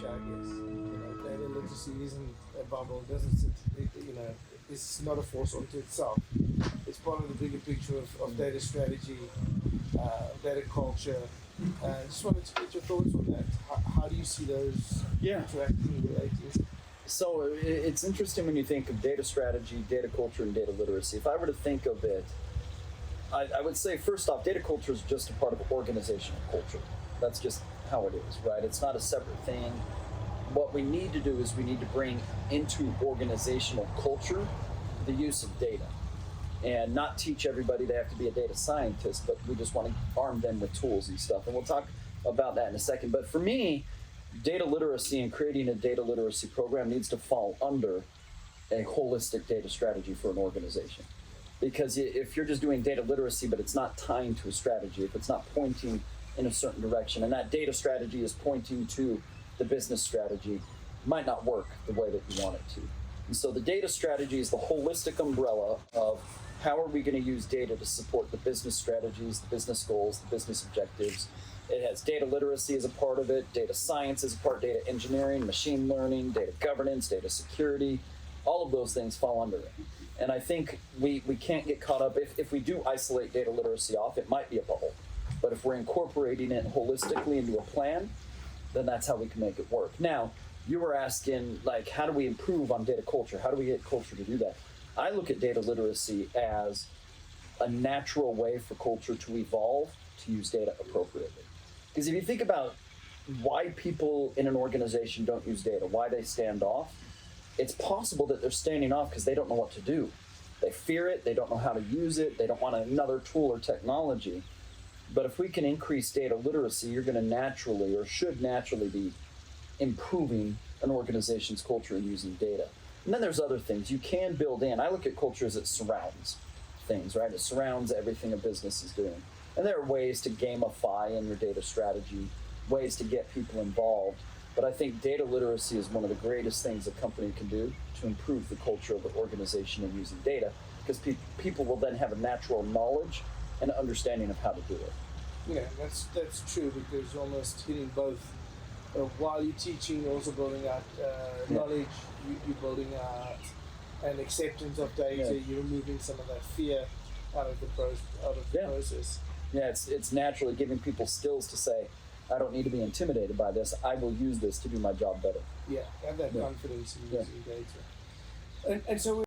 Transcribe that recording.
literacy, I guess. Data literacy isn't a bubble. It doesn't sit. It's not a force unto itself. It's part of the bigger picture of data strategy, data culture. Just wanted to get your thoughts on that. How do you see those interacting, relating? So it's interesting when you think of data strategy, data culture, and data literacy. If I were to think of it, I would say, first off, data culture is just a part of organizational culture. That's just how it is, right? It's not a separate thing. What we need to do is we need to bring into organizational culture the use of data, and not teach everybody they have to be a data scientist, but we just want to arm them with tools and stuff. And we'll talk about that in a second. But for me, data literacy and creating a data literacy program needs to fall under a holistic data strategy for an organization. Because if you're just doing data literacy, but it's not tying to a strategy, if it's not pointing in a certain direction, and that data strategy is pointing to the business strategy, it might not work the way that you want it to. And so the data strategy is the holistic umbrella of how are we going to use data to support the business strategies, the business goals, the business objectives. It has data literacy as a part of it, data science as a part, data engineering, machine learning, data governance, data security. All of those things fall under it. And I think we can't get caught up. If we do isolate data literacy off, it might be a bubble. But if we're incorporating it holistically into a plan, then that's how we can make it work. Now, you were asking, like, how do we improve on data culture? How do we get culture to do that? I look at data literacy as a natural way for culture to evolve to use data appropriately. Because if you think about why people in an organization don't use data, why they stand off, it's possible that they're standing off because they don't know what to do. They fear it, they don't know how to use it, they don't want another tool or technology. But if we can increase data literacy, you're going to naturally, or should naturally, be improving an organization's culture in using data. And then there's other things you can build in. I look at culture as it surrounds things, right? It surrounds everything a business is doing. And there are ways to gamify in your data strategy, ways to get people involved. But I think data literacy is one of the greatest things a company can do to improve the culture of the organization in using data, because people will then have a natural knowledge and understanding of how to do it. Yeah, that's true, because you're almost hitting both. While you're teaching, you're also building out knowledge, you're building out an acceptance of data, you're removing some of that fear out of the process. Yeah, it's naturally giving people skills to say, I don't need to be intimidated by this. I will use this to do my job better. Yeah, have that confidence in using data. And so